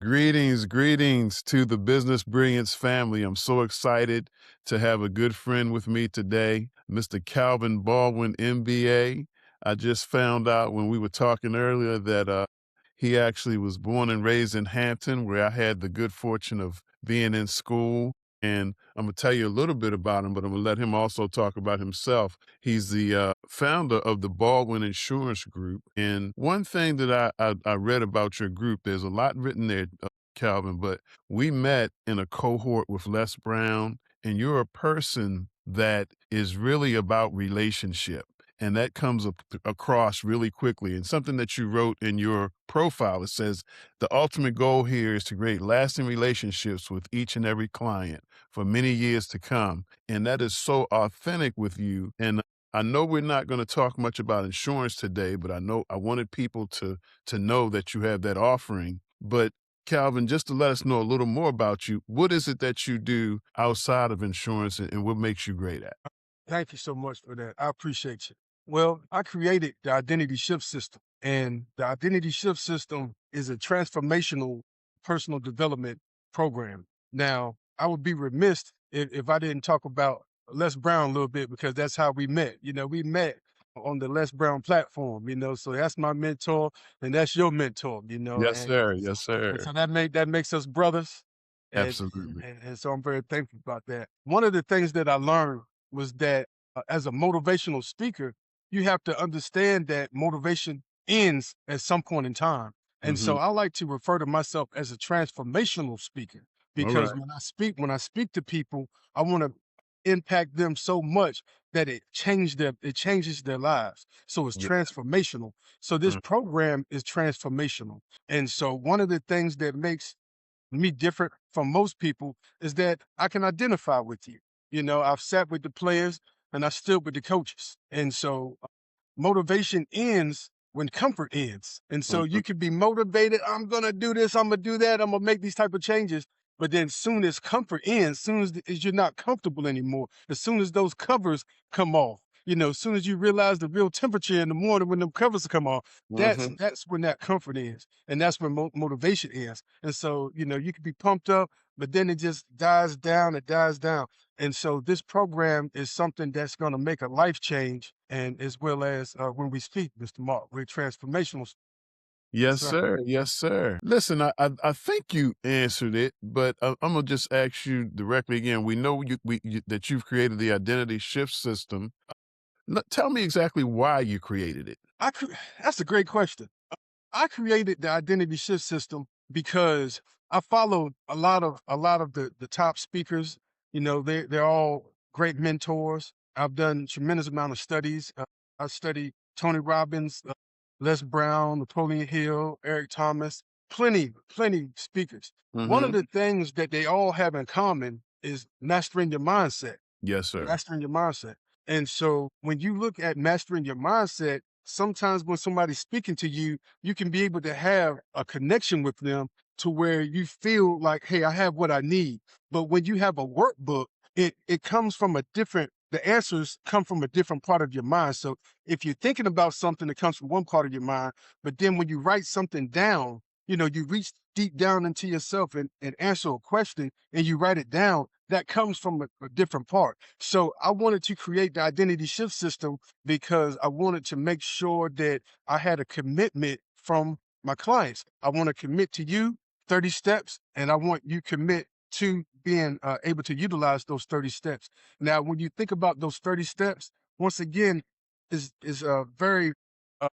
Greetings, greetings to the Business Brilliance family. I'm so excited to have a good friend with me today, Mr. Calvin Baldwin, MBA. I just found out when we were talking earlier that he actually was born and raised in Hampton, where I had the good fortune of being in school. And I'm going to tell you a little bit about him, but I'm going to let him also talk about himself. He's the founder of the Baldwin Insurance Group. And one thing that I read about your group, there's a lot written there, Calvin, but we met in a cohort with Les Brown, and you're a person that is really about relationship. And that comes across really quickly. And something that you wrote in your profile, it says, the ultimate goal here is to create lasting relationships with each and every client for many years to come. And that is so authentic with you. And I know we're not going to talk much about insurance today, but I wanted people to know that you have that offering. But Calvin, just to let us know a little more about you, what is it that you do outside of insurance and what makes you great at? Thank you so much for that. I appreciate you. Well, I created the identity shift system, and the identity shift system is a transformational personal development program. Now, I would be remiss if I didn't talk about Les Brown a little bit because that's how we met. We met on the Les Brown platform, so that's my mentor and that's your mentor, Yes, sir. Yes, and sir. so that makes us brothers. And, and, Absolutely. and, and so I'm very thankful about that. One of the things that I learned was that as a motivational speaker, you have to understand that motivation ends at some point in time. And Hmm. so I like to refer to myself as a transformational speaker All because right. when I speak to people, I want to impact them so much that it changes their lives. So it's Yeah. transformational. So this Mm. program is transformational. And so one of the things that makes me different from most people is that I can identify with you. I've sat with the players and I stood with the coaches. And so motivation ends when comfort ends. And so Mhm. you can be motivated. I'm going to do this. I'm going to do that. I'm going to make these type of changes. But then soon as comfort ends, as you're not comfortable anymore, as soon as those covers come off, as soon as you realize the real temperature in the morning when the covers come off, Mhm. that's when that comfort ends. And that's when motivation ends. And so, you can be pumped up, but then it just dies down. It dies down. And so this program is something that's going to make a life change, and as well as when we speak, Mr. Mark, we're transformational. Yes, Yes, sir. sir. Yes, sir. Listen, I think you answered it, but I'm gonna just ask you directly again. We know that you've created the identity shift system. Tell me exactly why you created it. That's a great question. I created the identity shift system because I followed a lot of the top speakers. They're all great mentors. I've done tremendous amount of studies. I studied Tony Robbins, Les Brown, Napoleon Hill, Eric Thomas, plenty speakers. One of Hmm. the things that they all have in common is mastering your mindset. Yes, sir. Mastering your mindset. And so when you look at mastering your mindset, sometimes when somebody's speaking to you, you can be able to have a connection with them to where you feel like, hey, I have what I need. But when you have a workbook, it comes from the answers come from a different part of your mind. So if you're thinking about something that comes from one part of your mind, but then when you write something down, you reach deep down into yourself and answer a question and you write it down, that comes from a different part. So I wanted to create the identity shift system because I wanted to make sure that I had a commitment from my clients. I want to commit to you 30 steps, and I want you commit to being able to utilize those 30 steps. Now, when you think about those 30 steps, once again, is very uh,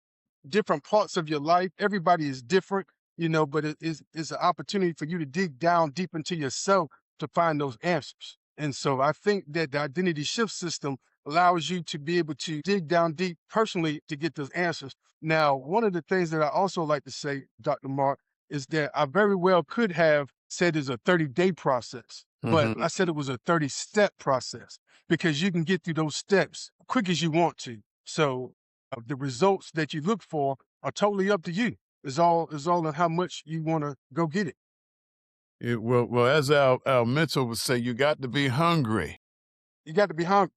different parts of your life. Everybody is different, but it's an opportunity for you to dig down deep into yourself to find those answers. And so I think that the identity shift system allows you to be able to dig down deep personally to get those answers. Now, one of the things that I also like to say, Dr. Mark, is that I very well could have said it's a 30-day process, but Hmm. I said it was a 30-step process because you can get through those steps quick as you want to. So the results that you look for are totally up to you. It's all on how much you want to go get it. Well, as our mentor would say, you got to be hungry. You got to be hungry.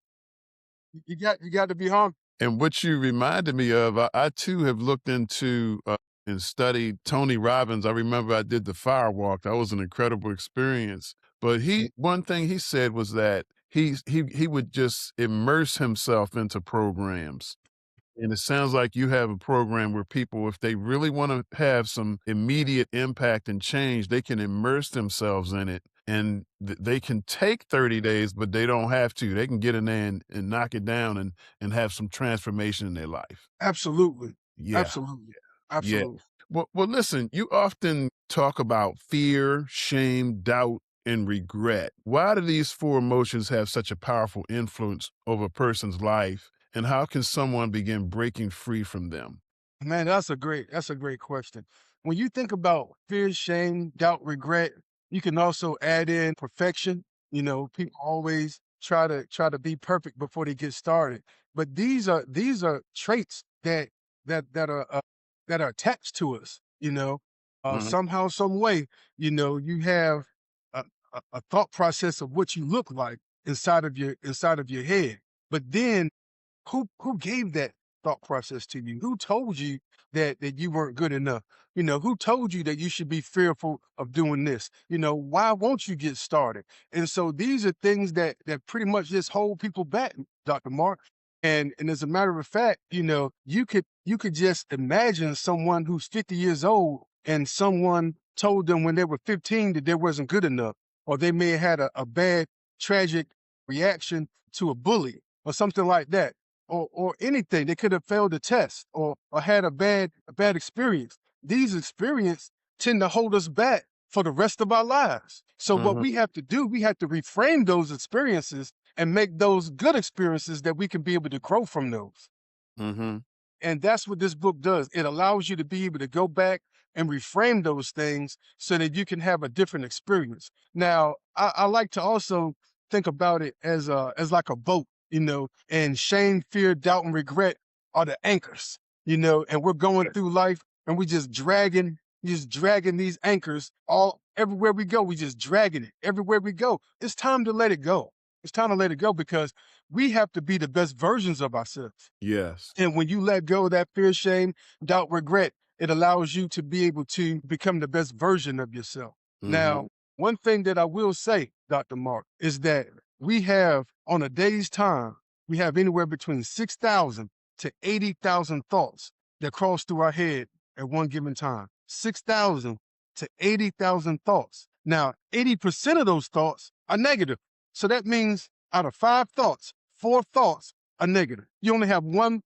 You got to be hungry. And what you reminded me of, I too have looked into and studied Tony Robbins. I remember I did the fire walk. That was an incredible experience. But Mm. one thing he said was that he would just immerse himself into programs. And it sounds like you have a program where people, if they really want to have some immediate impact and change, they can immerse themselves in it and they can take 30 days, but they don't have to. They can get in there and knock it down and have some transformation in their life. Absolutely. Yeah. Absolutely. Yeah. Absolutely. Well, listen, you often talk about fear, shame, doubt, and regret. Why do these four emotions have such a powerful influence over a person's life? And how can someone begin breaking free from them? Man, that's a great question. When you think about fear, shame, doubt, regret, you can also add in perfection. You know, people always try to be perfect before they get started. But these are traits that are attached to us, you know. Mhm, Somehow, some way, you have a, a thought process of what you look like inside of your head. But then who gave that thought process to you? Who told you that you weren't good enough? Who told you that you should be fearful of doing this? Why won't you get started? And so these are things that pretty much just hold people back, Dr. Mark. And as a matter of fact, you could just imagine someone who's 50 years old and someone told them when they were 15 that they wasn't good enough, or they may have had a bad, tragic reaction to a bully or something like that, or anything. They could have failed a test or had a bad experience. These experiences tend to hold us back for the rest of our lives. So what mhm, we have to do, we have to reframe those experiences and make those good experiences that we can be able to grow from those. mhm. And that's what this book does. It allows you to be able to go back and reframe those things so that you can have a different experience. Now, I like to also think about it as like a boat, and shame, fear, doubt, and regret are the anchors, and we're going through life and we just dragging these anchors all everywhere we go. We just dragging it everywhere we go. It's time to let it go. It's time to let it go because we have to be the best versions of ourselves. Yes. And when you let go of that fear, shame, doubt, regret, it allows you to be able to become the best version of yourself. Mhm, Now, one thing that I will say, Dr. Mark, is that we have on a day's time, we have anywhere between 6,000 to 80,000 thoughts that cross through our head at one given time. 6,000 to 80,000 thoughts. Now, 80% of those thoughts are negative. So that means out of 5 thoughts, 4 thoughts are negative. You only have one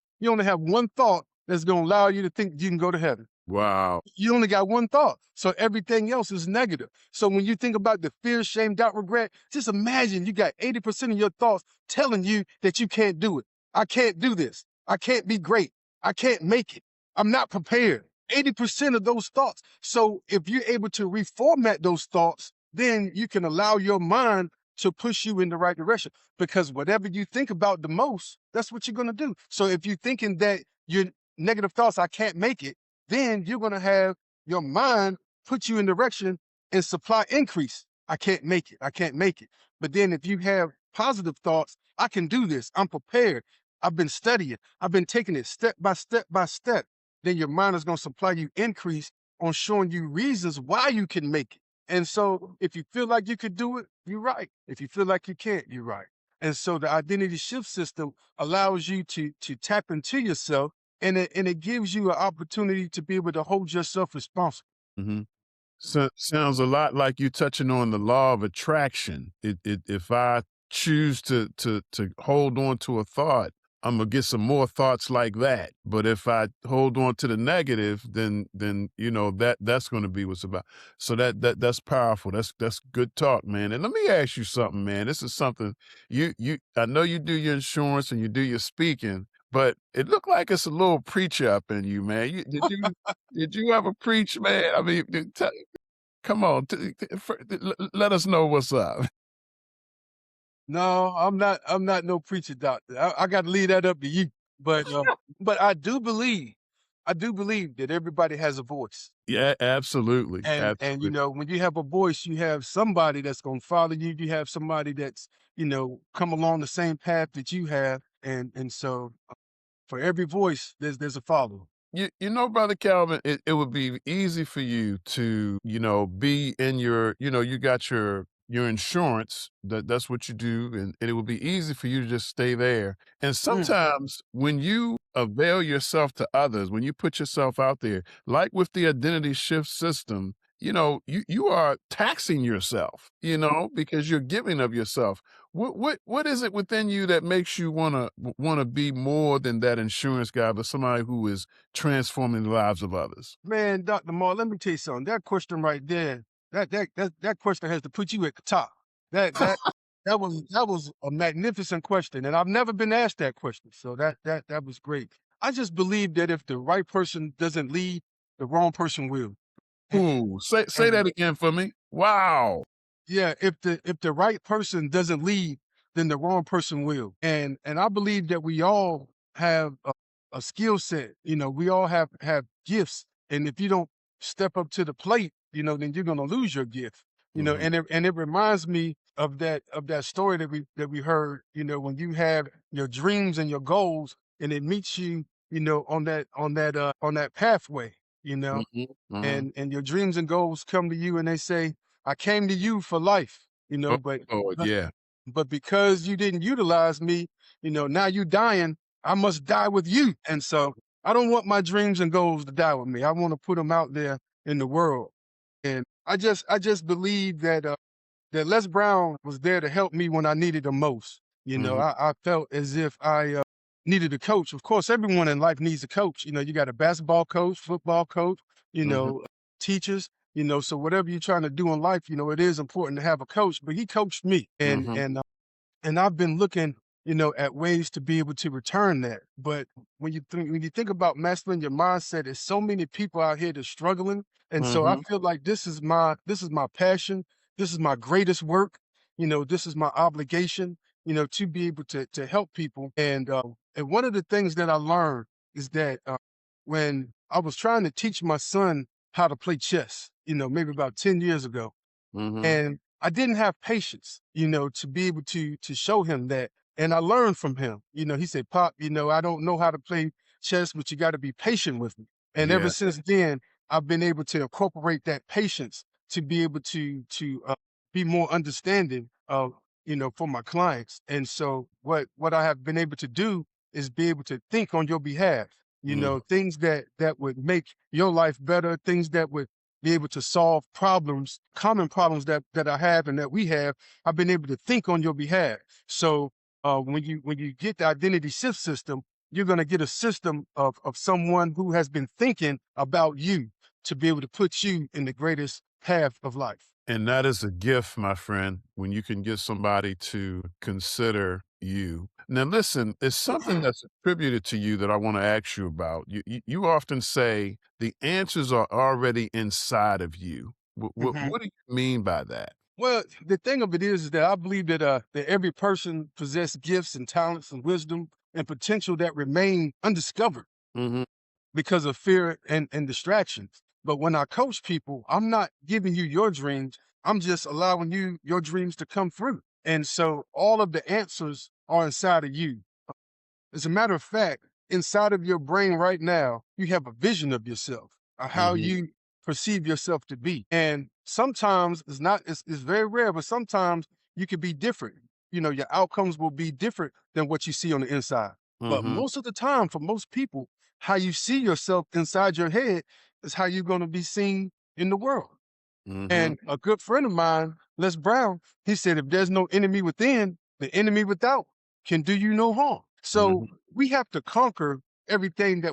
thought that's going to allow you to think you can go to heaven. wow. You only got one thought. So everything else is negative. So when you think about the fear, shame, doubt, regret, just imagine you got 80% of your thoughts telling you that you can't do it. I can't do this. I can't be great. I can't make it. I'm not prepared. 80% of those thoughts. So if you're able to reformat those thoughts, then you can allow your mind to push you in the right direction, because whatever you think about the most, that's what you're going to do. So if you're thinking that your negative thoughts, I can't make it, then you're going to have your mind put you in direction and supply increase. I can't make it. I can't make it. But then if you have positive thoughts, I can do this. I'm prepared. I've been studying. I've been taking it step by step by step. Then your mind is going to supply you increase on showing you reasons why you can make it. And so if you feel like you could do it, you're right. If you feel like you can't, you're right. And so the identity shift system allows you to tap into yourself, and it gives you an opportunity to be able to hold yourself responsible. Mhm. So, sounds a lot like you touching on the law of attraction. If I choose to hold on to a thought, I'm gonna get some more thoughts like that. But if I hold on to the negative, then that's going to be what's about. So that's powerful. That's good talk, man. And let me ask you something, man. This is something you I know you do your insurance and you do your speaking, but it looked like it's a little preacher up in you, man. Did you ever preach, man? I mean, come on, let us know what's up. No, I'm not no preacher doctor. I got to leave that up to you. But I do believe that everybody has a voice. Yeah, absolutely, And absolutely. when you have a voice, you have somebody that's going to follow you. You have somebody that's come along the same path that you have, and so for every voice, there's a follower. You know, Brother Calvin, it would be easy for you to, be in your, you got your insurance, that's what you do, and it would be easy for you to just stay there. And Mm. sometimes when you avail yourself to others, when you put yourself out there, like with the identity shift system, you are taxing yourself, because you're giving of yourself. What is it within you that makes you wanna be more than that insurance guy, but somebody who is transforming the lives of others? Man, Dr. Moore, let me tell you something. That question right there, that question has to put you at the top. That that that was a magnificent question, and I've never been asked that question. So that was great. I just believe that if the right person doesn't lead, the wrong person will. And, Ooh, say and that again for me. Wow. yeah, if the right person doesn't lead, then the wrong person will. And I believe that we all have a skill set. We all have gifts, and if you don't step up to the plate, then you're gonna lose your gift. Mhm, And it reminds me of that story that we heard. When you have your dreams and your goals, and it meets you, on that pathway. You know, mhm, mhm. and your dreams and goals come to you and they say, I came to you for life, Oh, but Lord, but yeah. but because you didn't utilize me, now you dying, I must die with you. And so I don't want my dreams and goals to die with me. I want to put them out there in the world. And I just believe that Les Brown was there to help me when I needed him most. Mhm, I felt as if I needed a coach. Of course, everyone in life needs a coach. You got a basketball coach, football coach, you mhm, know, teachers. So whatever you're trying to do in life, it is important to have a coach. But he coached me, and mhm, and and I've been looking, at ways to be able to return that. But when you think about mastering your mindset, there's so many people out here that's struggling, and so I mhm, feel like this is my passion, this is my greatest work, this is my obligation, to be able to help people. And one of the things that I learned is that when I was trying to teach my son how to play chess, maybe about 10 years ago, mhm. and I didn't have patience, to be able to show him that. And I learned from him. He said, "Pop, I don't know how to play chess, but you got to be patient with me." And ever Yeah, since then, I've been able to incorporate that patience to be able to be more understanding of, for my clients. And so what I have been able to do is be able to think on your behalf. mhm. Things that would make your life better, things that would be able to solve problems, common problems that I have and that we have. I've been able to think on your behalf. So when you get the identity shift system, you're going to get a system of someone who has been thinking about you to be able to put you in the greatest path of life. And that is a gift, my friend, when you can get somebody to consider you. Now, listen, it's something that's attributed to you that I want to ask you about. You often say the answers are already inside of you. Mhm. What do you mean by that? Well, the thing of it is that I believe that every person possesses gifts and talents and wisdom and potential that remain undiscovered Hmm. because of fear and distractions. But when I coach people, I'm not giving you your dreams. I'm just allowing your dreams to come through. And so all of the answers are inside of you. As a matter of fact, inside of your brain right now, you have a vision of yourself, how Hmm. you perceive yourself to be. And sometimes it's very rare, but sometimes you could be different. Your outcomes will be different than what you see on the inside. But Hmm. most of the time, for most people, how you see yourself inside your head is how you're going to be seen in the world. Hmm. And a good friend of mine, Les Brown, he said, if there's no enemy within, the enemy without can do you no harm. So Hmm. we have to conquer everything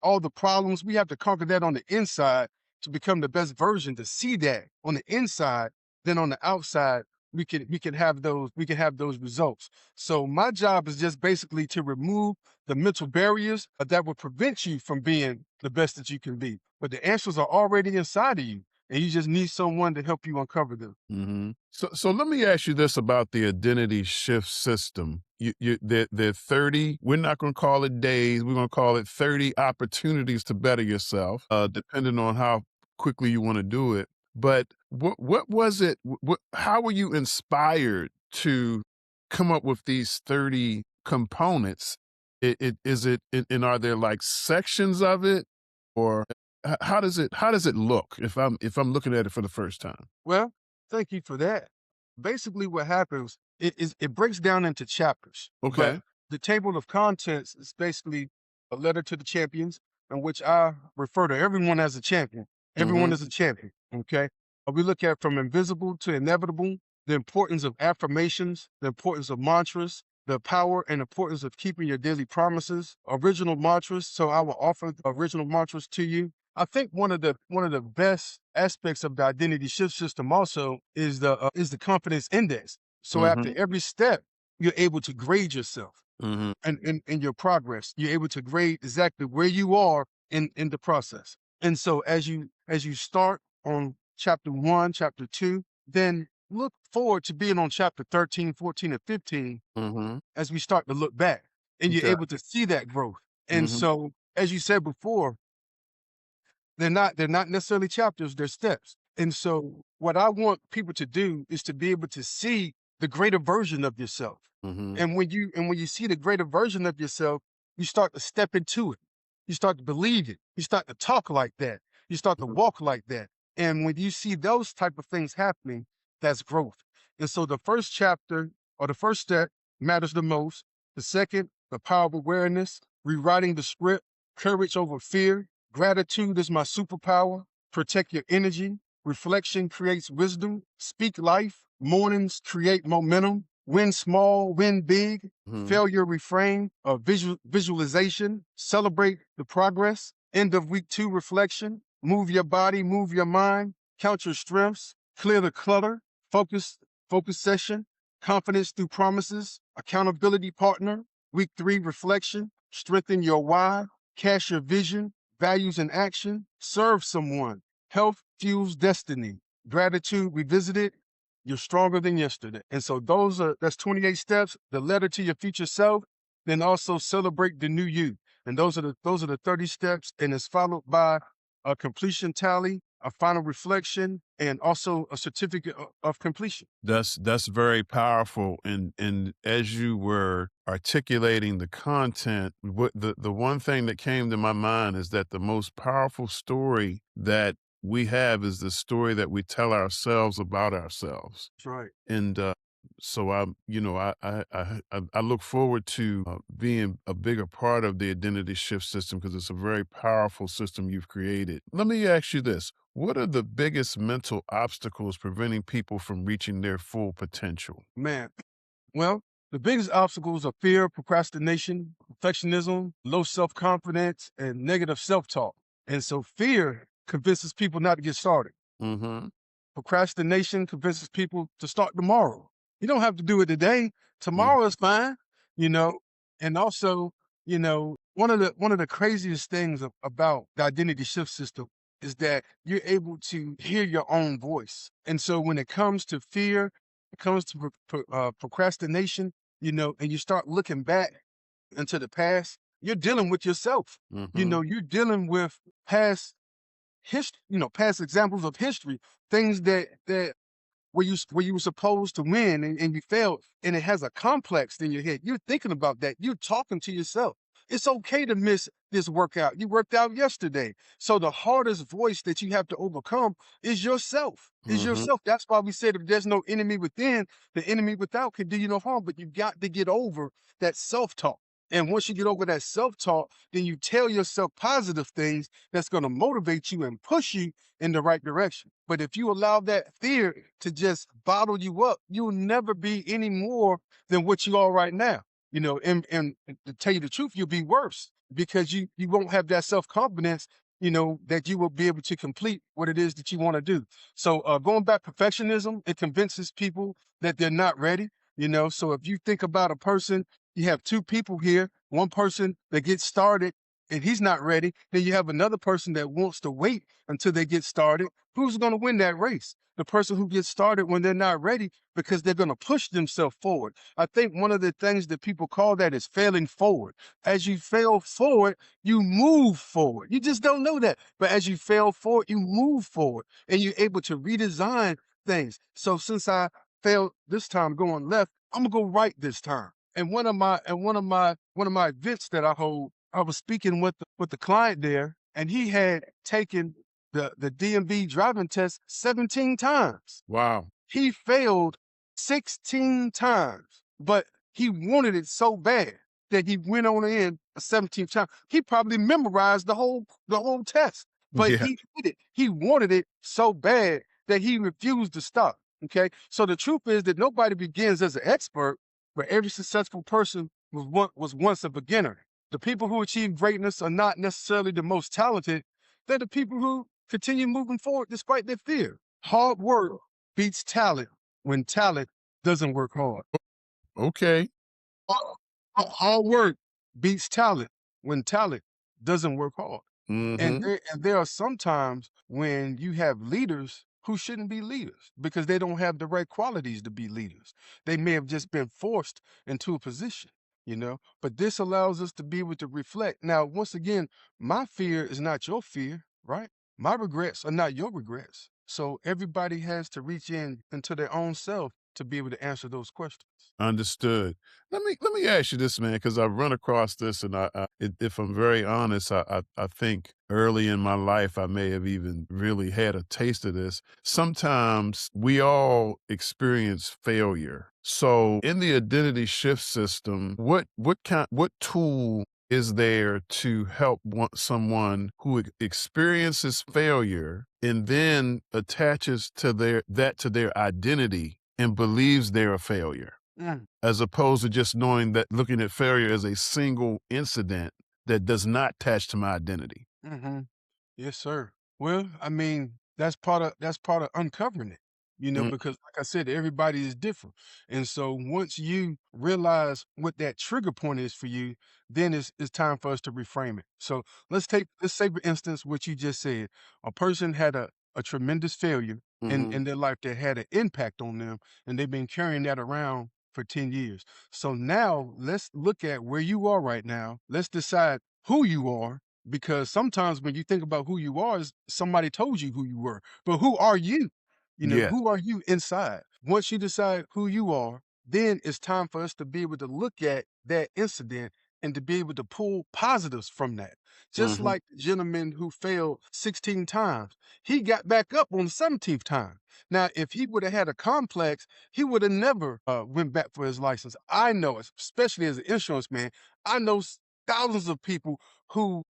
all the problems, we have to conquer that on the inside to become the best version, to see that on the inside. Then on the outside, we can have those results. So my job is just basically to remove the mental barriers that will prevent you from being the best that you can be. But the answers are already inside of you and you just need someone to help you uncover them. So let me ask you this about the identity shift system. There 30, we're not going to call it days, we're going to call it 30 opportunities to better yourself, depending on how quickly you want to do it. But what was it? How were you inspired to come up with these 30 components? Is it, and are there like sections of it? or how does it look if I'm looking at it for the first time? Well, thank you for that. Basically, what happens it breaks down into chapters, but Okay. the table of contents is basically a letter to the champions, in which I refer to everyone as a champion. Everyone Mhm. is a champion. Okay. We look at from invisible to inevitable, the importance of affirmations, the importance of mantras, the power and importance of keeping your daily promises, original mantras. So I will offer original mantras to you. I think one of the best aspects of the identity shift system also is the confidence index. So after Mhm. every step, you're able to grade yourself Mhm. and in your progress. You're able to grade exactly where you are in the process. And so as you start on chapter 1, chapter 2, then look forward to being on chapter 13, 14, and 15 Mhm. as we start to look back and you're Okay. able to see that growth. And Mhm. so as you said before, they're not necessarily chapters, they're steps. And so what I want people to do is to be able to see the greater version of yourself. Mhm. And when you see the greater version of yourself, you start to step into it. You start to believe it. You start to talk like that. You start to Mhm. walk like that. And when you see those type of things happening, that's growth. And so the first chapter or the first step matters the most. The second, the power of awareness, rewriting the script, courage over fear, gratitude is my superpower. Protect your energy. Reflection creates wisdom. Speak life. Mornings create momentum. Win small, win big. Mhm. Failure reframe. Visualization. Celebrate the progress. End of week 2 reflection. Move your body, move your mind. Count your strengths. Clear the clutter. Focus, focus session. Confidence through promises. Accountability partner. Week 3 reflection. Strengthen your why. Cash your vision, values and action, serve someone. Health fuels destiny. Gratitude revisited. You're stronger than yesterday. And so that's 28 steps, the letter to your future self, then also celebrate the new you. And those are the 30 steps. And it's followed by a completion tally, a final reflection, and also a certificate of completion. That's very powerful, and as you were articulating the content, what the one thing that came to my mind is that the most powerful story that we have is the story that we tell ourselves about ourselves. That's right. And so I look forward to being a bigger part of the identity shift system because it's a very powerful system you've created. Let me ask you this: what are the biggest mental obstacles preventing people from reaching their full potential? Man, well, the biggest obstacles are fear, procrastination, perfectionism, low self confidence, and negative self talk. And so fear convinces people not to get started. Mm-hmm. Procrastination convinces people to start tomorrow. You don't have to do it today. Tomorrow is fine, you know. And also, one of the craziest things about the identity shift system is that you're able to hear your own voice. And so when it comes to fear, it comes to procrastination, and you start looking back into the past, you're dealing with yourself. Mm-hmm. You're dealing with past history, past examples of history, things that where you were supposed to win and you failed, and it has a complex in your head. You're thinking about that. You're talking to yourself. It's okay to miss this workout. You worked out yesterday. So the hardest voice that you have to overcome is yourself. Is Mm-hmm. yourself. That's why we said if there's no enemy within, the enemy without can do you no harm. But you got to get over that self-talk. And once you get over that self-talk, then you tell yourself positive things that's going to motivate you and push you in the right direction. But if you allow that fear to just bottle you up, you'll never be any more than what you are right now. And to tell you the truth, you'll be worse because you won't have that self-confidence, that you will be able to complete what it is that you want to do. So going back perfectionism, it convinces people that they're not ready. So if you think about a person, you have two people here, one person that gets started and he's not ready, then you have another person that wants to wait until they get started. Who's going to win that race? The person who gets started when they're not ready because they're going to push themselves forward. I think one of the things that people call that is failing forward. As you fail forward, you move forward. You just don't know that. But as you fail forward, you move forward and you're able to redesign things. So since I failed this time going left, I'm gonna go right this time. And one of my events that I hold, I was speaking with the client there, and he had taken the DMV driving test 17 times. Wow. He failed 16 times, but he wanted it so bad that he went on in a 17th time. He probably memorized the whole test, but Yeah. he did it. He wanted it so bad that he refused to stop. Okay. So the truth is that nobody begins as an expert, but every successful person was once a beginner. The people who achieve greatness are not necessarily the most talented. They're the people who continue moving forward despite their fear. Hard work beats talent when talent doesn't work hard. Okay. Hard work beats talent when talent doesn't work hard. And Mhm. there are some times when you have leaders who shouldn't be leaders because they don't have the right qualities to be leaders. They may have just been forced into a position. But this allows us to be able to reflect. Now, once again, my fear is not your fear, right? My regrets are not your regrets. So everybody has to reach in into their own self to be able to answer those questions. Understood. Let me ask you this, man, because I've run across this, and if I'm very honest, I think early in my life I may have even really had a taste of this. Sometimes we all experience failure. So in the identity shift system, what tool is there to help someone who experiences failure and then attaches to their identity and believes they're a failure? Mm. As opposed to just knowing that looking at failure as a single incident that does not attach to my identity. Hmm. Yes, sir. Well, I mean, that's part of uncovering it, Mm, because like I said, everybody is different. And so once you realize what that trigger point is for you, then it's time for us to reframe it. So let's say for instance what you just said. A person had a tremendous failure mhm. in their life that had an impact on them, and they've been carrying that around for 10 years. So now let's look at where you are right now. Let's decide who you are, because sometimes when you think about who you are, is somebody told you who you were. But who are you? Yeah. Who are you inside? Once you decide who you are, then it's time for us to be able to look at that incident and to be able to pull positives from that. Just Mhm. like the gentleman who failed 16 times, he got back up on the 17th time. Now, if he would have had a complex, he would have never went back for his license. I know, especially as an insurance man, I know thousands of people who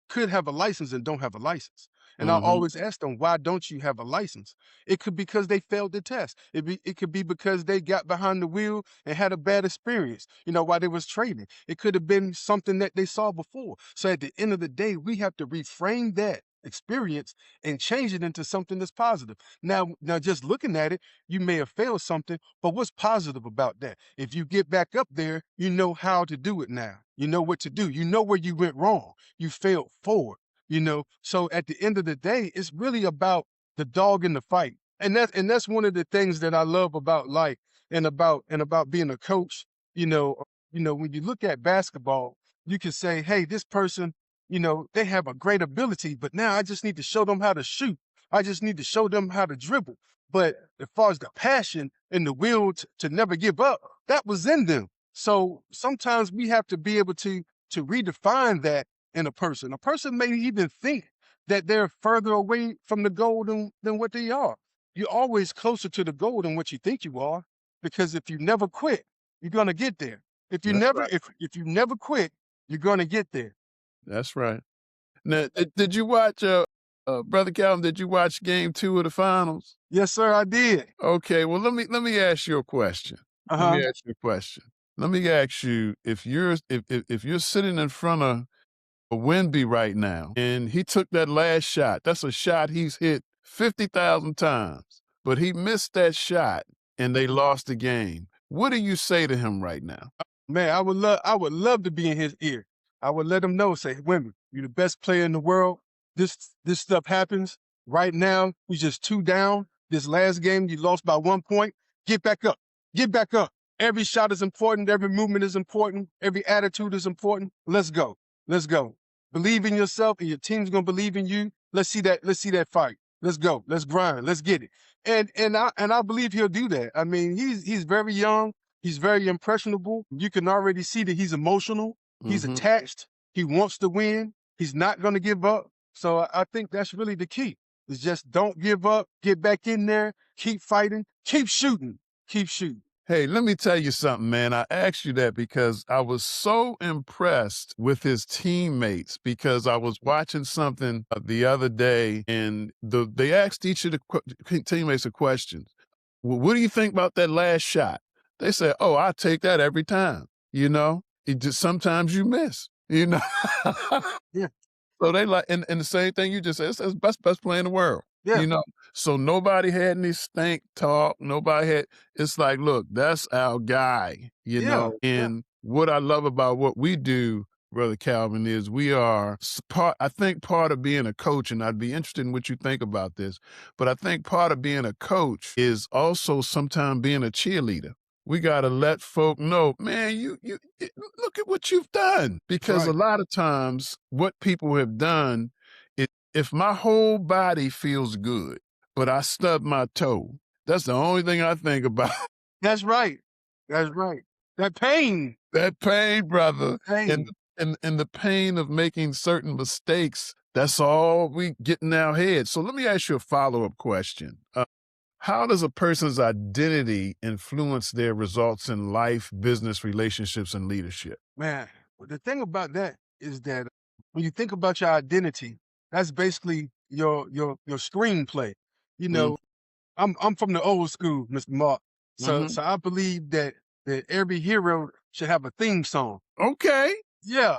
could have a license and don't have a license. And I Mhm. always ask them, why don't you have a license? It could be because they failed the test. It could be because they got behind the wheel and had a bad experience, while they was trading. It could have been something that they saw before. So at the end of the day, we have to reframe that experience and change it into something that's positive. Now just looking at it, you may have failed something, but what's positive about that? If you get back up there, you know how to do it now. You know what to do. You know where you went wrong. You failed forward. So at the end of the day, it's really about the dog in the fight. And that's one of the things that I love about life and about being a coach. When you look at basketball, you can say, hey, this person, they have a great ability, but now I just need to show them how to shoot. I just need to show them how to dribble. But as far as the passion and the will to never give up, that was in them. So sometimes we have to be able to redefine that in a person. A person may even think that they're further away from the goal than what they are. You're always closer to the goal than what you think you are, because if you never quit, you're gonna get there. If you That's never right. if you never quit, you're gonna get there. That's right. Now, did you watch, Brother Calvin, did you watch game 2 of the finals? Yes, sir, I did. Okay, well, let me ask you a question. Let me Uh-huh. ask you a question. Let me ask you if you're sitting in front of Wemby right now, and he took that last shot. That's a shot he's hit 50,000 times, but he missed that shot and they lost the game. What do you say to him right now? Man, I would love to be in his ear. I would let him know, say, women, you're the best player in the world. This stuff happens. Right now, you're just two down. This last game, you lost by 1 point. Get back up. Get back up. Every shot is important. Every movement is important. Every attitude is important. Let's go. Let's go. Believe in yourself, and your team's gonna believe in you. Let's see that fight. Let's go. Let's grind. Let's get it. And I believe he'll do that. I mean, he's very young. He's very impressionable. You can already see that he's emotional. He's Mhm. attached. He wants to win. He's not going to give up. So I think that's really the key. Is just don't give up, get back in there, keep fighting, keep shooting, keep shooting. Hey, let me tell you something, man. I asked you that because I was so impressed with his teammates because I was watching something the other day and they asked each of the teammates a question. Well, what do you think about that last shot? They said, "Oh, I take that every time." You know, it just sometimes you miss. You know, Yeah, so they like, and the same thing you just said. It's best play in the world. yeah, You know, so nobody had any stank talk. Nobody had. It's like, look, that's our guy. You yeah, know, yeah. and what I love about what we do, Brother Calvin, is we are part. I think part of being a coach, and I'd be interested in what you think about this. But I think part of being a coach is also sometimes being a cheerleader. We got to let folk know, man, look at what you've done. That's Because a right. lot of times what people have done, if my whole body feels good, but I stub my toe, that's the only thing I think about. That's right. That's right. That pain, That pain, brother, and pain. the pain of making certain mistakes, that's all we get in our head. So let me ask you a follow-up question. How does a person's identity influence their results in life, business, relationships, and leadership? Man, the thing about that is that when you think about your identity, that's basically your screenplay. You Mm, know, I'm from the old school, Mr. Mark. So mhm. so I believe that every hero should have a theme song. Okay. Yeah,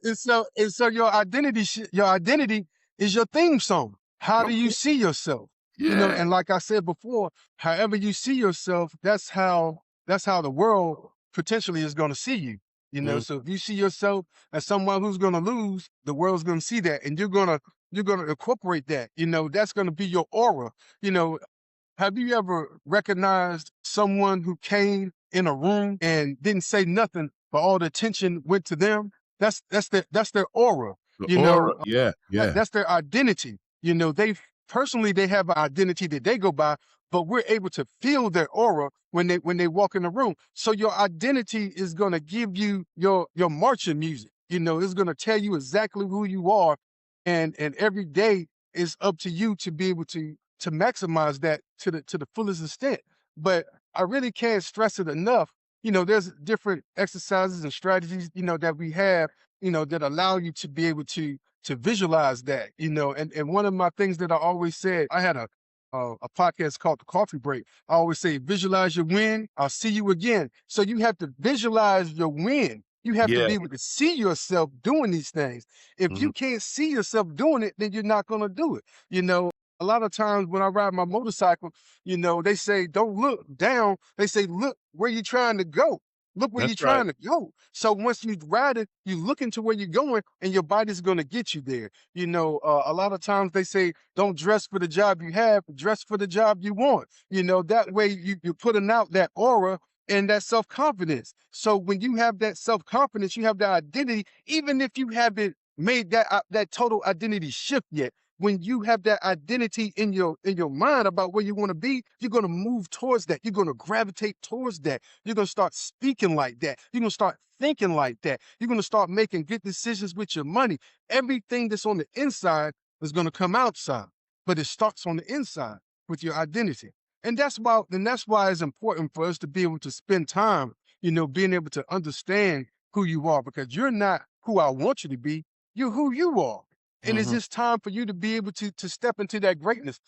and so your identity is your theme song. How do you Okay. see yourself? Yeah. And like I said before, however you see yourself, that's how the world potentially is going to see you. Mm, So if you see yourself as someone who's going to lose, the world's going to see that, and you're gonna incorporate that. That's going to be your aura. You know, have you ever recognized someone who came in a room and didn't say nothing, but all the attention went to them? That's their aura. the You aura. know, Yeah, yeah. that's their identity. They have an identity that they go by, but we're able to feel their aura when they walk in the room. So your identity is going to give you your marching music. It's going to tell you exactly who you are, and every day is up to you to be able to maximize that to the fullest extent. But I really can't stress it enough. There's different exercises and strategies, that we have, that allow you to be able to visualize that, and one of my things that I always said, I had a podcast called The Coffee Break. I always say, visualize your win. I'll see you again. So you have to visualize your win. You have to Yeah. be able to see yourself doing these things. If Mhm. you can't see yourself doing it, then you're not going to do it. You know, a lot of times when I ride my motorcycle, they say, don't look down. They say, look where you're trying to go. Look where That's you're right. trying to go. So once you ride it, you look into where you're going and your body's going to get you there. A lot of times they say, don't dress for the job you have, dress for the job you want. That way you're putting out that aura and that self-confidence. So when you have that self-confidence, you have that identity, even if you haven't made that total identity shift yet. When you have that identity in your mind about where you want to be, you're going to move towards that. You're going to gravitate towards that. You're going to start speaking like that. You're going to start thinking like that. You're going to start making good decisions with your money. Everything that's on the inside is going to come outside, but it starts on the inside with your identity. And that's why it's important for us to be able to spend time, being able to understand who you are, because you're not who I want you to be. You're who you are. And it's Mhm. just time for you to be able to step into that greatness.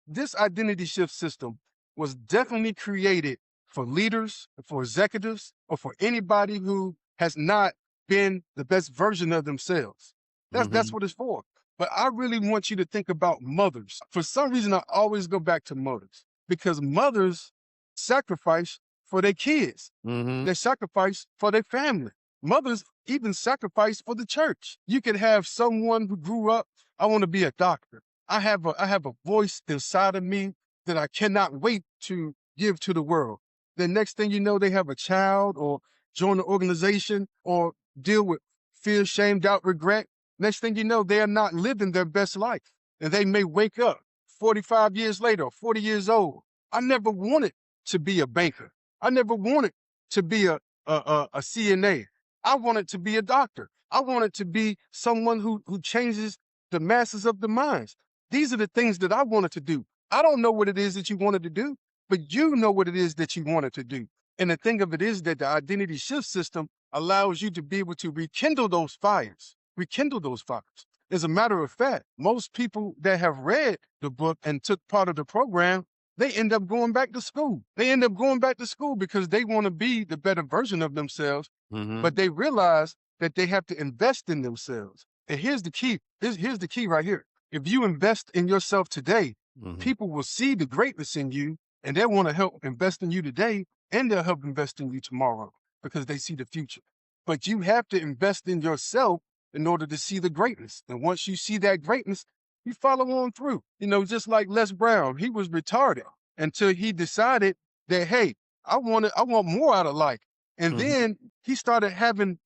This identity shift system was definitely created for leaders, for executives, or for anybody who has not been the best version of themselves. That's Mhm. what it's for. But I really want you to think about mothers. For some reason, I always go back to mothers because mothers sacrifice for their kids. Mhm. They sacrifice for their family. Mothers even sacrifice for the church. You could have someone who grew up, I want to be a doctor. I have a voice inside of me that I cannot wait to give to the world. The next thing you know, they have a child or join an organization or deal with fear, shame, doubt, regret. Next thing you know, they are not living their best life. And they may wake up 45 years later, 40 years old. I never wanted to be a banker. I never wanted to be a CNA. I wanted to be a doctor. I wanted to be someone who changes the masses of the minds. These are the things that I wanted to do. I don't know what it is that you wanted to do, but you know what it is that you wanted to do. And the thing of it is that the identity shift system allows you to be able to rekindle those fires, rekindle those fires. As a matter of fact, most people that have read the book and took part of the program, they end up going back to school. They end up going back to school because they want to be the better version of themselves, Mhm. but they realize that they have to invest in themselves. And here's the key. Here's the key right here. If you invest in yourself today, Mhm. people will see the greatness in you and they'll want to help invest in you today and they'll help invest in you tomorrow because they see the future. But you have to invest in yourself in order to see the greatness. And once you see that greatness, you follow on through. Just like Les Brown, he was retarded until he decided that, hey, I want more out of life. And Mhm. then he started having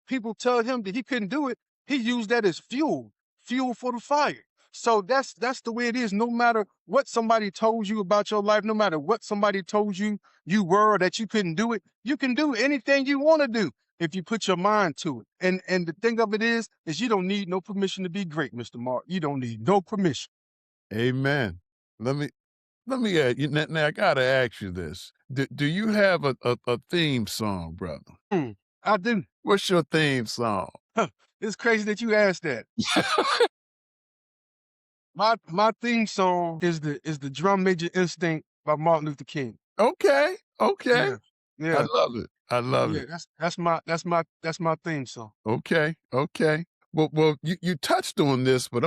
people tell him that he couldn't do it. He used that as fuel, fuel for the fire. So that's the way it is. No matter what somebody told you about your life, no matter what somebody told you you were or that you couldn't do it, you can do anything you want to do if you put your mind to it. And the thing of it is you don't need no permission to be great, Mr. Mark. You don't need no permission. Amen. Let me ask you now, I gotta ask you this. Do you have a theme song, brother? Hmm, I do. What's your theme song? Huh, it's crazy that you asked that. My theme song is the Drum Major Instinct by Martin Luther King. Okay, okay. Yeah. I Yeah. love it. I love Yeah. it. That's my theme song. Okay, okay. Well, you touched on this, but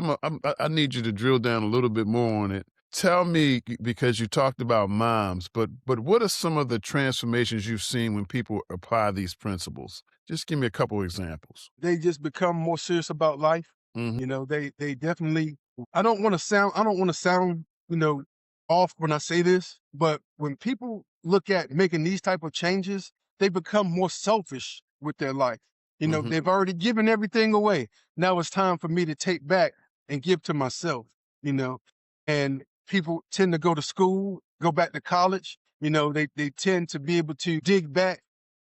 I need you to drill down a little bit more on it. Tell me, because you talked about moms, but what are some of the transformations you've seen when people apply these principles? Just give me a couple examples. They just become more serious about life. Mhm. They definitely I don't want to sound, off when I say this, but when people look at making these type of changes, they become more selfish with their life. Mhm. They've already given everything away. Now it's time for me to take back and give to myself, you know. And people tend to go to school, go back to college, they tend to be able to dig back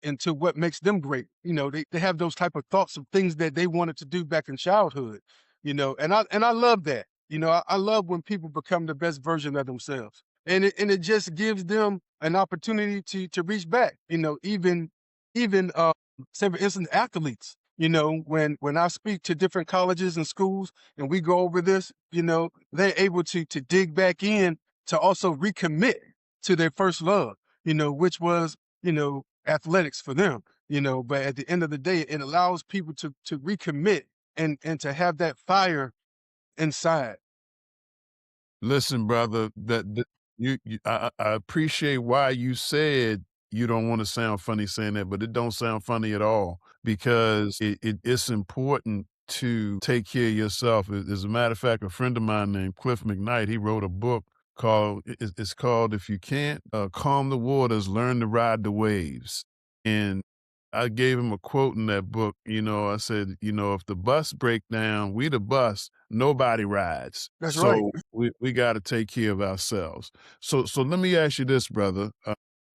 into what makes them great. They have those type of thoughts of things that they wanted to do back in childhood, and I love that. I love when people become the best version of themselves. And it just gives them an opportunity to reach back, even say for instance athletes. When I speak to different colleges and schools and we go over this, they're able to dig back in to also recommit to their first love, which was athletics for them, but at the end of the day, it allows people to recommit and to have that fire inside. Listen, brother, that I appreciate why you said you don't want to sound funny saying that, but it don't sound funny at all because it's important to take care of yourself. As a matter of fact, a friend of mine named Cliff McKnight, he wrote a book called it's called "If You Can't Calm the Waters, Learn to Ride the Waves." And I gave him a quote in that book. I said, if the bus break down, we the bus, nobody rides. That's right. So we got to take care of ourselves. So let me ask you this, brother.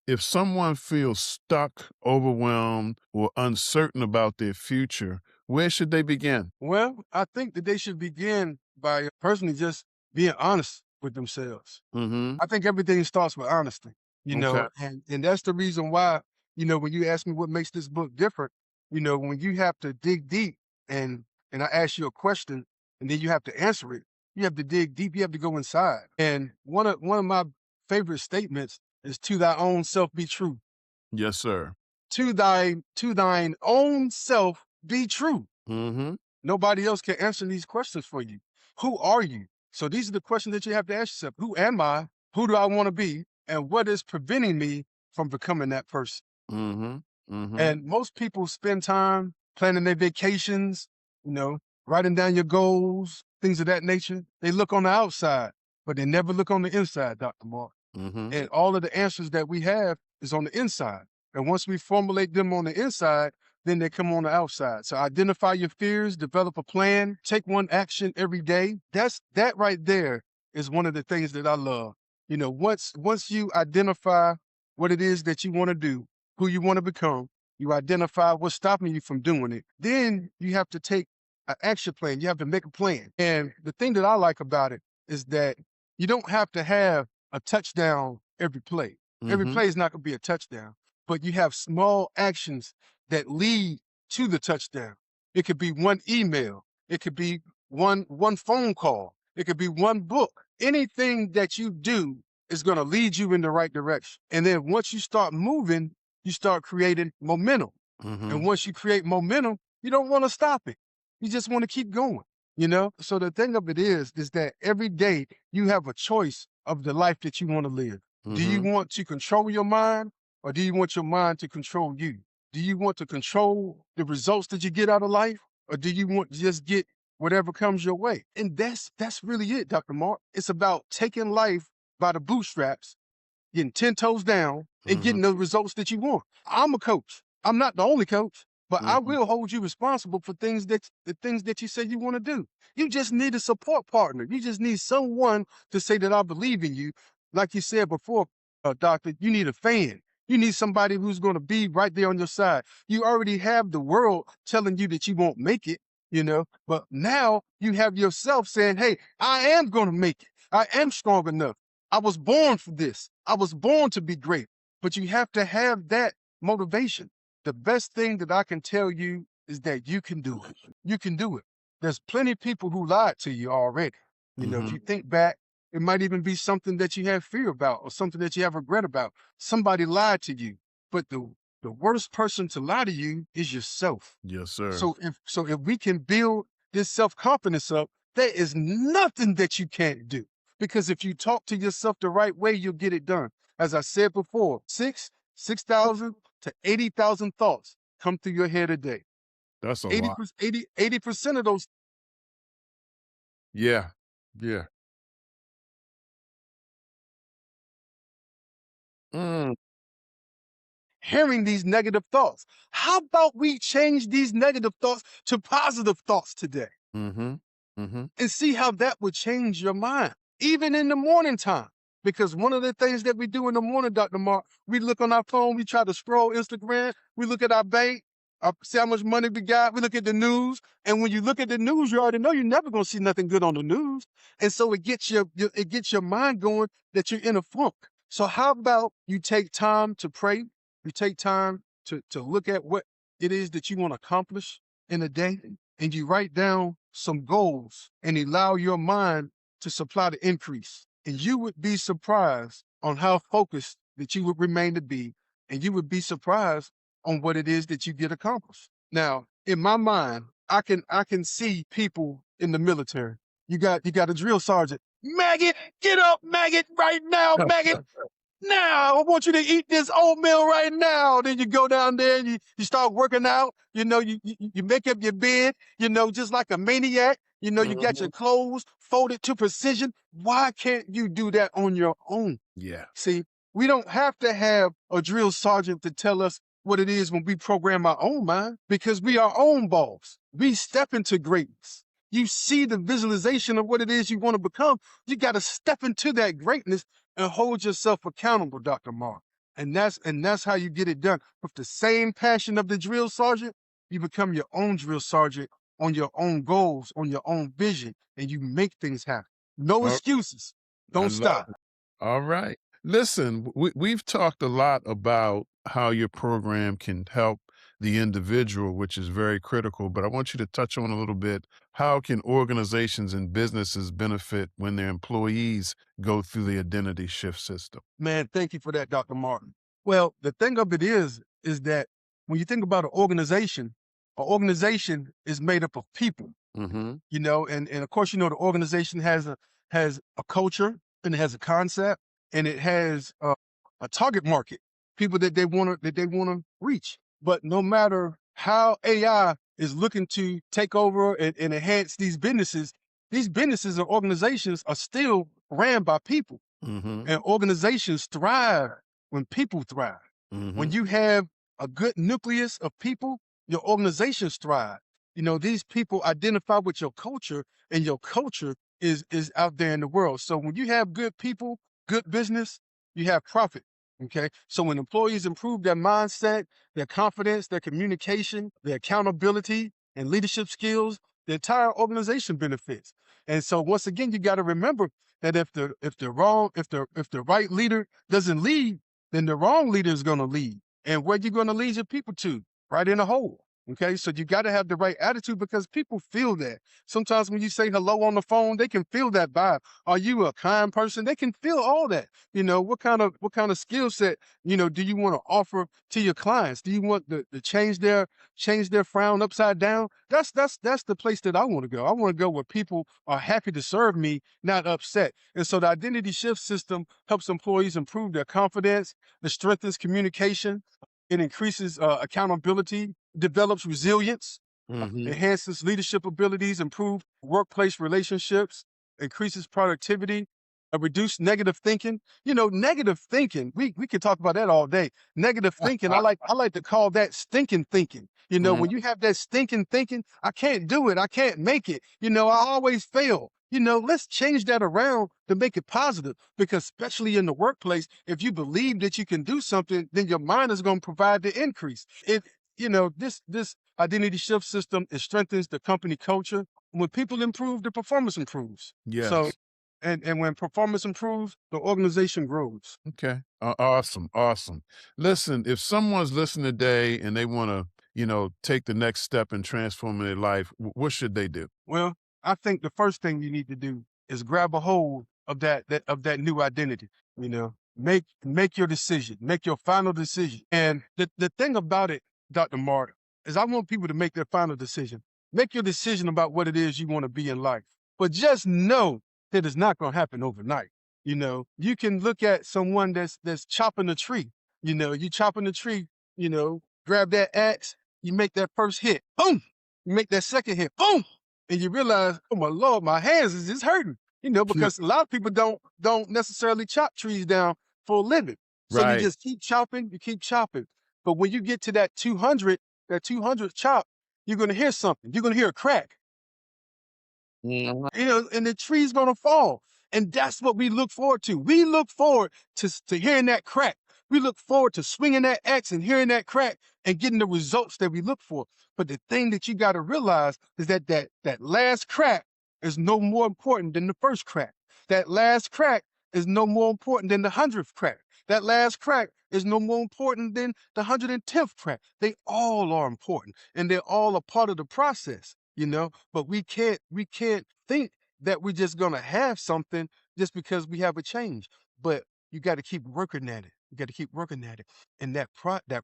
If someone feels stuck, overwhelmed, or uncertain about their future, where should they begin? Well, I think that they should begin by personally just being honest with themselves. Mm-hmm. I think everything starts with honesty, Okay. and that's the reason why, when you ask me what makes this book different, when you have to dig deep and I ask you a question and then you have to answer it, you have to dig deep, you have to go inside. And one of my favorite statements is to thy own self be true. Yes, sir. To thine own self be true. Mm-hmm. Nobody else can answer these questions for you. Who are you? So these are the questions that you have to ask yourself. Who am I? Who do I want to be? And what is preventing me from becoming that person? Mm-hmm. Mm-hmm. And most people spend time planning their vacations, you know, writing down your goals, things of that nature. They look on the outside, but they never look on the inside, Dr. Mark. Mm-hmm. And all of the answers that we have is on the inside. And once we formulate them on the inside, then they come on the outside. So identify your fears, develop a plan, take one action every day. That right there is one of the things that I love. Once you identify what it is that you want to do, who you want to become, you identify what's stopping you from doing it. Then you have to take an action plan. You have to make a plan. And the thing that I like about it is that you don't have to have a touchdown every play. Every Mhm. play is not going to be a touchdown, but you have small actions that lead to the touchdown. It could be one email. It could be one phone call. It could be one book. Anything that you do is going to lead you in the right direction. And then once you start moving, you start creating momentum. And Mhm. once you create momentum, you don't want to stop it. You just want to keep going, you know? So the thing of it is that every day you have a choice of the life that you want to live. Do you Mhm. want to control your mind or do you want your mind to control you? Do you want to control the results that you get out of life or do you want to just get whatever comes your way? And that's really it, Dr. Mark. It's about taking life by the bootstraps, getting 10 toes down and Mhm. getting the results that you want. I'm a coach. I'm not the only coach, but I Mhm. will hold you responsible for the things that you say you want to do. You just need a support partner. You just need someone to say that I believe in you. Like you said before, doctor, you need a fan. You need somebody who's going to be right there on your side. You already have the world telling you that you won't make it, you know, but now you have yourself saying, hey, I am going to make it. I am strong enough. I was born for this. I was born to be great. But you have to have that motivation. The best thing that I can tell you is that you can do it. You can do it. There's plenty of people who lied to you already. You know, if Mhm. you think back, it might even be something that you have fear about or something that you have regret about. Somebody lied to you. But the worst person to lie to you is yourself. Yes, sir. So if we can build this self-confidence up, there is nothing that you can't do. Because if you talk to yourself the right way, you'll get it done. As I said before, 6,000 to 80,000 thoughts come through your head a day. That's a 80, lot. 80% of those Yeah. Yeah. Mm. hearing these negative thoughts. How about we change these negative thoughts to positive thoughts today? Mhm. Mhm. And see how that would change your mind, even in the morning time. Because one of the things that we do in the morning, Dr. Mark, we look on our phone, we try to scroll Instagram, we look at our bank, see how much money we got, we look at the news. And when you look at the news, you already know you're never gonna see nothing good on the news. And so it gets your mind going that you're in a funk. So how about you take time to pray, you take time to look at what it is that you want to accomplish in a day, and you write down some goals and allow your mind to supply the increase. And you would be surprised on how focused that you would remain to be. And you would be surprised on what it is that you get accomplished. Now, in my mind, I can see people in the military. You got a drill sergeant. Maggot, get up, maggot, right now, maggot. Now, I want you to eat this oatmeal right now. Then you go down there and you start working out. You know, you make up your bed, you know, just like a maniac. You know, you got your Mhm. clothes folded to precision. Why can't you do that on your own? Yeah. See, we don't have to have a drill sergeant to tell us what it is when we program our own mind because we are our own boss. We step into greatness. You see the visualization of what it is you want to become. You got to step into that greatness and hold yourself accountable, Dr. Mark. And that's how you get it done. With the same passion of the drill sergeant, you become your own drill sergeant on your own goals, on your own vision, and you make things happen. No Oh, excuses. I Don't love stop. it. All right. Listen, we've talked a lot about how your program can help the individual, which is very critical, but I want you to touch on a little bit. How can organizations and businesses benefit when their employees go through the identity shift system? Man, thank you for that, Dr. Martin. Well, the thing of it is that when you think about an organization is made up of people, Mhm. you know, and of course, you know, the organization has a culture and it has a concept and it has a target market, people that they want to reach. But no matter how AI is looking to take over and enhance these businesses or organizations are still ran by people. Mhm. And organizations thrive when people thrive. When Mhm. you have a good nucleus of people, your organizations thrive. You know, these people identify with your culture, and your culture is out there in the world. So when you have good people, good business, you have profit. Okay. So when employees improve their mindset, their confidence, their communication, their accountability, and leadership skills, the entire organization benefits. And so once again, you got to remember that if the right leader doesn't lead, then the wrong leader is going to lead. And where you going to lead your people to? Right in a hole. Okay, so you got to have the right attitude because people feel that. Sometimes when you say hello on the phone, they can feel that vibe. Are you a kind person? They can feel all that. What kind of skill set do you want to offer to your clients? Do you want to change their frown upside down? That's the place that I want to go. I want to go where people are happy to serve me, not upset. And so the identity shift system helps employees improve their confidence. It strengthens communication. It increases accountability, develops resilience, Mhm. enhances leadership abilities, improve workplace relationships, increases productivity, reduce negative thinking. Negative thinking, we could talk about that all day. Negative thinking, I like to call that stinking thinking. Mhm. When you have that stinking thinking, I can't do it, I can't make it, I always fail. Let's change that around to make it positive because especially in the workplace, if you believe that you can do something, then your mind is going to provide the increase. This identity shift system, it strengthens the company culture. When people improve, the performance improves. So, Yes. and when performance improves, the organization grows. Okay. Awesome. Awesome. Listen, if someone's listening today and they want to, take the next step in transforming their life, what should they do? Well, I think the first thing you need to do is grab a hold of that new identity. Make your decision, make your final decision. And the thing about it, Dr. Martin, is I want people to make their final decision. Make your decision about what it is you want to be in life. But just know that it's not going to happen overnight. You can look at someone that's chopping a tree. You chopping a tree, grab that axe, you make that first hit, boom, you make that second hit, boom, and you realize, oh my Lord, my hands is just hurting. Because a lot of people don't necessarily chop trees down for a living. So you Right. just keep chopping, you keep chopping. But when you get to that 200 chop, you're gonna hear something. You're gonna hear a crack. Mhm. And the tree's gonna fall. And that's what we look forward to. We look forward to hearing that crack. We look forward to swinging that axe and hearing that crack and getting the results that we look for. But the thing that you got to realize is that last crack is no more important than the first crack. That last crack is no more important than the 100th crack. That last crack is no more important than the 110th crack. They all are important and they're all a part of the process. But we can't think that we're just gonna have something just because we have a change. But you got to keep working at it. You got to keep working at it. And that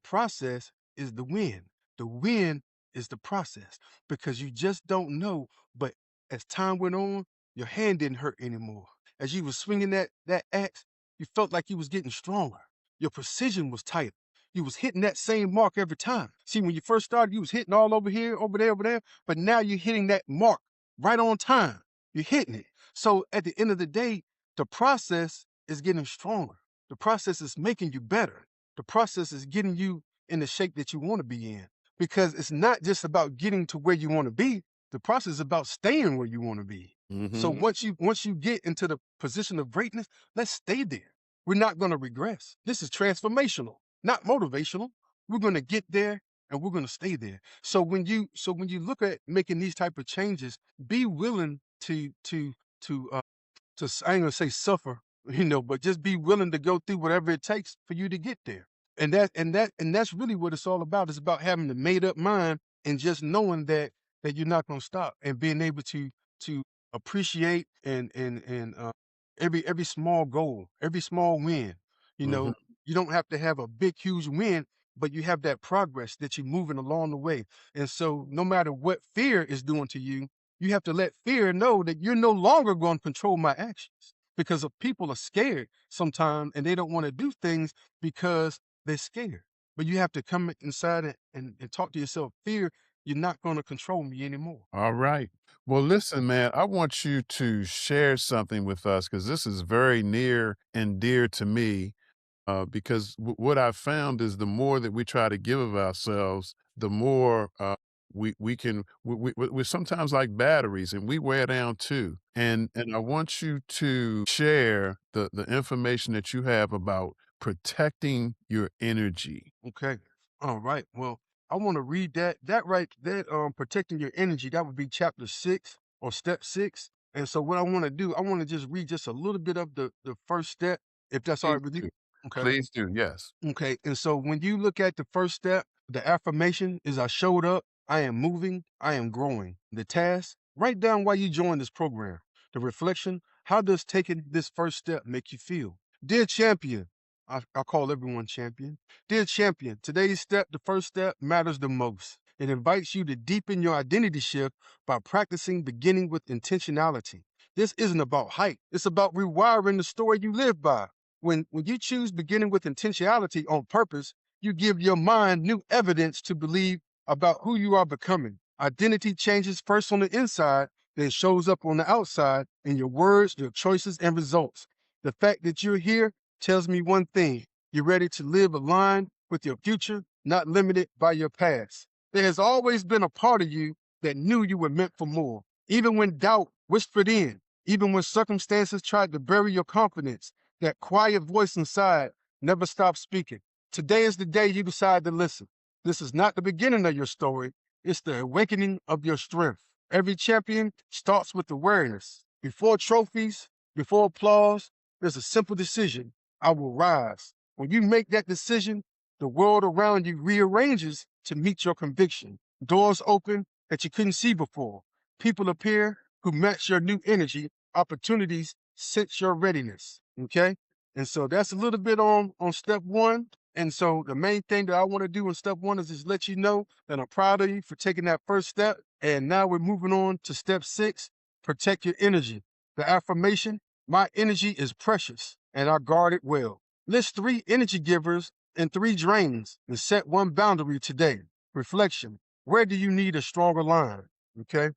process is the win. The win is the process because you just don't know. But as time went on, your hand didn't hurt anymore. As you was swinging that axe, you felt like you was getting stronger. Your precision was tighter. You was hitting that same mark every time. See, when you first started, you was hitting all over here, over there, but now you're hitting that mark right on time. You're hitting it. So at the end of the day, the process is getting stronger. The process is making you better. The process is getting you in the shape that you want to be in. Because it's not just about getting to where you want to be. The process is about staying where you want to be. So Mhm. once you get into the position of greatness, let's stay there. We're not going to regress. This is transformational, not motivational. We're going to get there and we're going to stay there. So when you look at making these type of changes, be willing to I ain't gonna say suffer, but just be willing to go through whatever it takes for you to get there. And that's really what it's all about. It's about having the made up mind and just knowing that you're not gonna stop and being able to appreciate and every small goal, every small win. You Mhm. know, you don't have to have a big huge win, but you have that progress that you're moving along the way. And so no matter what fear is doing to you have to let fear know that you're no longer going to control my actions because of people are scared sometimes and they don't want to do things because they're scared. But you have to come inside and talk to yourself. Fear, you're not going to control me anymore. All right. Well, listen, man, I want you to share something with us because this is very near and dear to me. Because what I've found is the more that we try to give of ourselves, the more we can. We're sometimes like batteries, and we wear down too. And I want you to share the information that you have about protecting your energy. Okay. All right. Well, I want to read that protecting your energy, that would be chapter 6 or step 6. And so what I want to do, I want to just read just a little bit of the first step, if that's all Please right with you. do. Okay. Please do. Yes. Okay. And so when you look at the first step, the affirmation is I showed up, I am moving, I am growing. The task, write down why you joined this program. The reflection, how does taking this first step make you feel? Dear champion, I call everyone champion. Dear champion, today's step, the first step, matters the most. It invites you to deepen your identity shift by practicing beginning with intentionality. This isn't about hype, it's about rewiring the story you live by. When you choose beginning with intentionality on purpose, you give your mind new evidence to believe about who you are becoming. Identity changes first on the inside, then shows up on the outside in your words, your choices, and results. The fact that you're here tells me one thing: you're ready to live aligned with your future, not limited by your past. There has always been a part of you that knew you were meant for more, even when doubt whispered in, even when circumstances tried to bury your confidence. That quiet voice inside never stops speaking. Today is the day you decide to listen. This is not the beginning of your story, it's the awakening of your strength. Every champion starts with awareness. Before trophies, before applause, there's a simple decision: I will rise. When you make that decision, the world around you rearranges to meet your conviction. Doors open that you couldn't see before. People appear who match your new energy. Opportunities sense your readiness. Okay. And so that's a little bit on step one. And so the main thing that I want to do in step one is just let you know that I'm proud of you for taking that first step. And now we're moving on to step 6, protect your energy. The affirmation, my energy is precious and I guard it well. List 3 energy givers and 3 drains and set one boundary today. Reflection, where do you need a stronger line? Okay.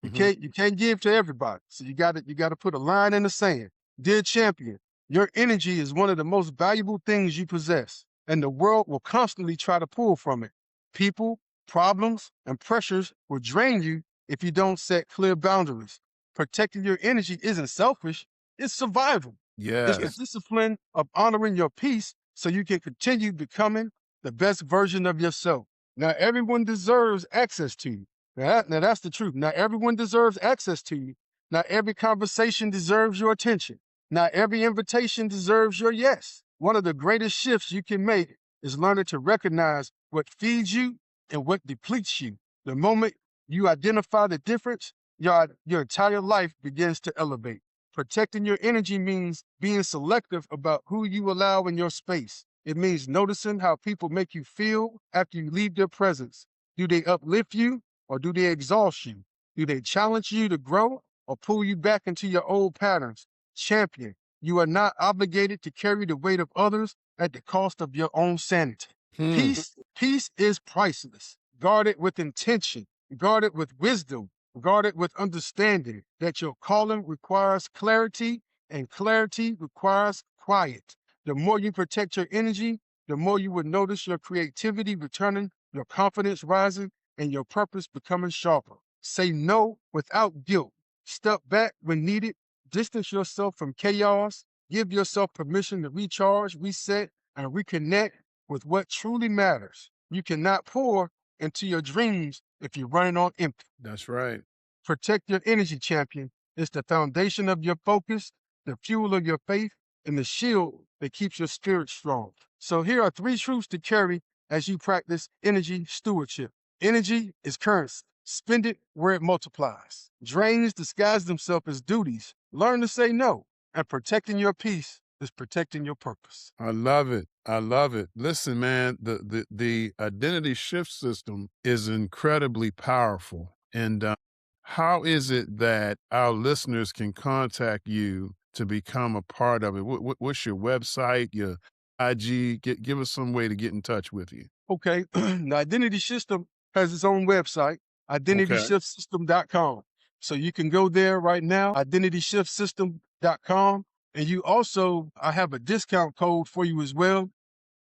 Mhm. You can't give to everybody. So you gotta put a line in the sand. Dear champion, your energy is one of the most valuable things you possess, and the world will constantly try to pull from it. People, problems, and pressures will drain you if you don't set clear boundaries. Protecting your energy isn't selfish, it's survival. It's the Yes. discipline of honoring your peace so you can continue becoming the best version of yourself. Now, everyone deserves access to you. Now that's the truth. Not everyone deserves access to you. Not every conversation deserves your attention. Not every invitation deserves your yes. One of the greatest shifts you can make is learning to recognize what feeds you and what depletes you. The moment you identify the difference, your entire life begins to elevate. Protecting your energy means being selective about who you allow in your space. It means noticing how people make you feel after you leave their presence. Do they uplift you or do they exhaust you? Do they challenge you to grow or pull you back into your old patterns? Champion, you are not obligated to carry the weight of others at the cost of your own sanity. Hmm. Peace is priceless. Guard it with intention, guard it with wisdom, guard it with understanding that your calling requires clarity and clarity requires quiet. The more you protect your energy, the more you will notice your creativity returning, your confidence rising, and your purpose becoming sharper. Say no without guilt. Step back when needed. Distance yourself from chaos. Give yourself permission to recharge, reset, and reconnect with what truly matters. You cannot pour into your dreams if you're running on empty. That's right. Protect your energy, champion. It's the foundation of your focus, the fuel of your faith, and the shield that keeps your spirit strong. So here are 3 truths to carry as you practice energy stewardship. Energy is currency. Spend it where it multiplies. Drains disguise themselves as duties. Learn to say no. And protecting your peace is protecting your purpose. I love it. I love it. Listen, man, the identity shift system is incredibly powerful. And how is it that our listeners can contact you to become a part of it? What's your website, your IG? Give us some way to get in touch with you. Okay, the Identity System has its own website, Okay. identityshift.com. So you can go there right now, identityshift.com. And you also, I have a discount code for you as well,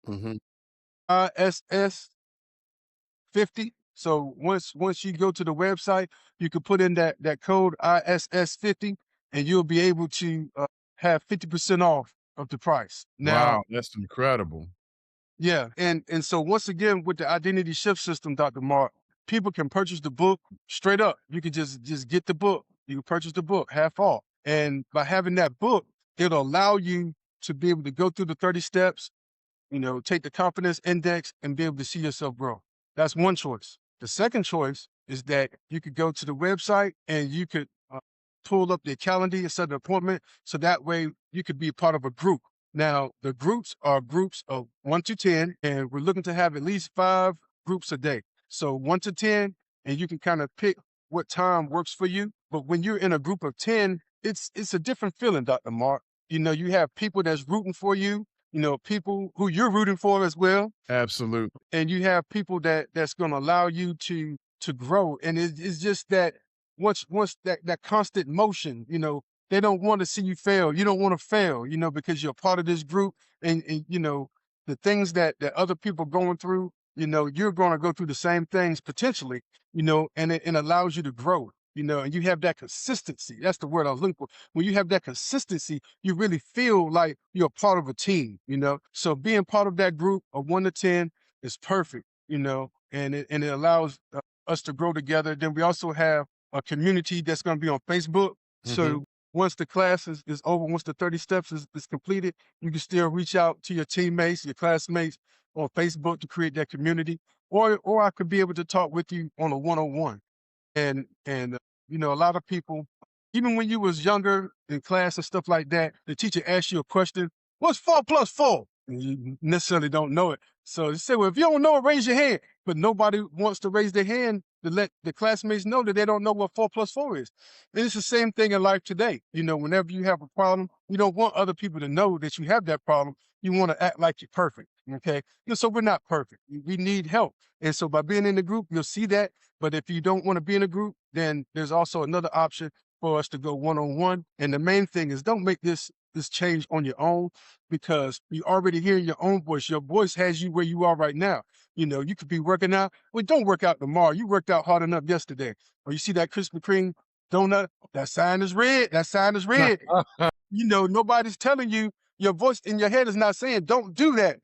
Hmm. ISS 50. So once you go to the website, you can put in that code ISS 50 and you'll be able to have 50% off of the price. Now, Wow, that's incredible. Yeah, and so once again with the identity shift system, Dr. Mark, people can purchase the book straight up. You could just get the book. You can purchase the book half off. And by having that book, it'll allow you to be able to go through the 30 steps, take the confidence index and be able to see yourself grow. That's one choice. The second choice is that you could go to the website and you could pull up their calendar and set an appointment. So that way you could be a part of a group. Now, the groups are groups of 1 to 10, and we're looking to have at least 5 groups a day. So 1 to 10, and you can kind of pick what time works for you. But when you're in a group of 10, it's a different feeling, Dr. Mark. You have people that's rooting for you, people who you're rooting for as well, Absolutely. and you have people that's going to allow you to grow. And it's just that once that constant motion, they don't want to see you fail. You don't want to fail, because you're part of this group, and the things that other people are going through, you're going to go through the same things potentially, and it allows you to grow. And you have that consistency. That's the word I was looking for. When you have that consistency, you really feel like you're a part of a team. So being part of that group of 1 to 10 is perfect, and it allows us to grow together. Then we also have a community that's going to be on Facebook. Hmm. So once the class is over, once the 30 steps is completed, you can still reach out to your teammates, your classmates on Facebook to create that community. Or I could be able to talk with you on a one-on-one. And a lot of people, even when you was younger in class and stuff like that, the teacher asks you a question, what's 4 plus 4? And you necessarily don't know it. So they say, well, if you don't know it, raise your hand. But nobody wants to raise their hand to let the classmates know that they don't know what 4 plus 4 is. And it's the same thing in life today. Whenever you have a problem, you don't want other people to know that you have that problem. You want to act like you're perfect. Okay. So we're not perfect. We need help. And so by being in the group, you'll see that. But if you don't want to be in a group, then there's also another option for us to go one-on-one. And the main thing is don't make this change on your own, because you already hearing your own voice. Your voice has you where you are right now. You could be working out. Well, don't work out tomorrow. You worked out hard enough yesterday. Or you see that Krispy Kreme donut, that sign is red. That sign is red. Nobody's telling you, your voice in your head is not saying, don't do that,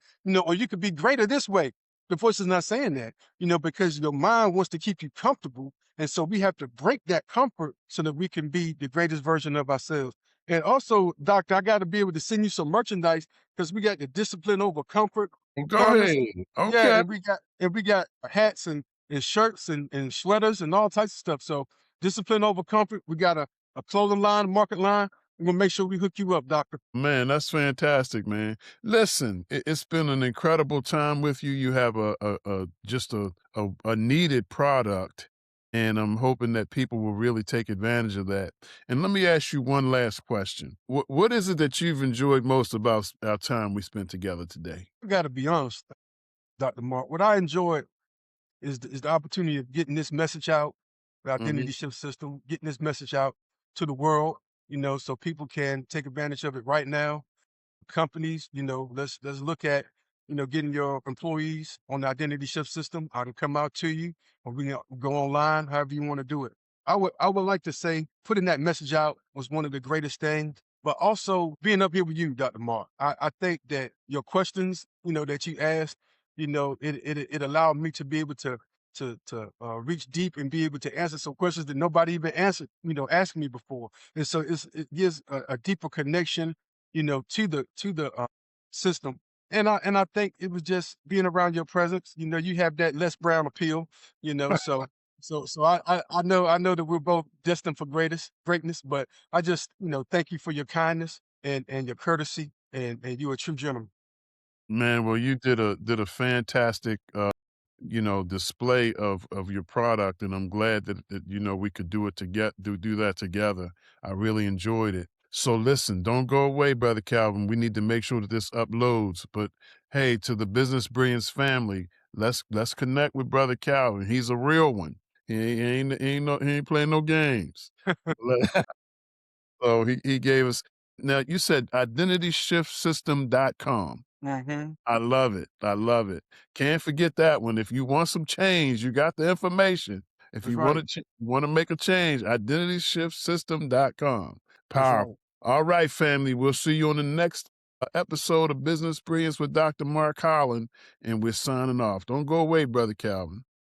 or you could be greater this way. The voice is not saying that, because your mind wants to keep you comfortable. And so we have to break that comfort so that we can be the greatest version of ourselves. And also, doctor, I got to be able to send you some merchandise, because we got the discipline over comfort Go garments. ahead. Yeah, Okay. and we got hats and shirts and sweaters and all types of stuff. So discipline over comfort. We got a clothing line, market line. We're gonna make sure we hook you up, doctor. Man, that's fantastic, man. Listen, it's been an incredible time with you. You have a just a needed product, and I'm hoping that people will really take advantage of that. And let me ask you one last question. What is it that you've enjoyed most about our time we spent together today? I gotta be honest, Dr. Mark. What I enjoyed is the opportunity of getting this message out, the Hmm. identity shift system, getting this message out to the world, so people can take advantage of it right now. Companies, let's look at, getting your employees on the identity shift system. I can come out to you, or we can go online, however you want to do it. I would like to say putting that message out was one of the greatest things, but also being up here with you, Dr. Mark. I think that your questions, that you asked, it allowed me to be able to reach deep and be able to answer some questions that nobody even answered, asked me before. And so it gives a deeper connection, to the system. And I think it was just being around your presence. You have that Les Brown appeal. So I know that we're both destined for greatness. But I just thank you for your kindness and your courtesy, and you're a true gentleman. Man, well, you did a fantastic display of your product, and I'm glad that we could do it to do that together. I really enjoyed it. So listen, don't go away, brother Calvin. We need to make sure that this uploads. But hey, to the Business Brilliance family, let's connect with brother Calvin. He's a real one. He ain't playing no games. So he gave us. Now you said identityshift system.com. Mm-hmm. I love it. I love it. Can't forget that one. If you want some change, you got the information. If That's you right. want to make a change, identityshift system.com. That's right. Powerful. All right, family. We'll see you on the next episode of Business Brilliance with Dr. Mark Holland, and we're signing off. Don't go away, Brother Calvin.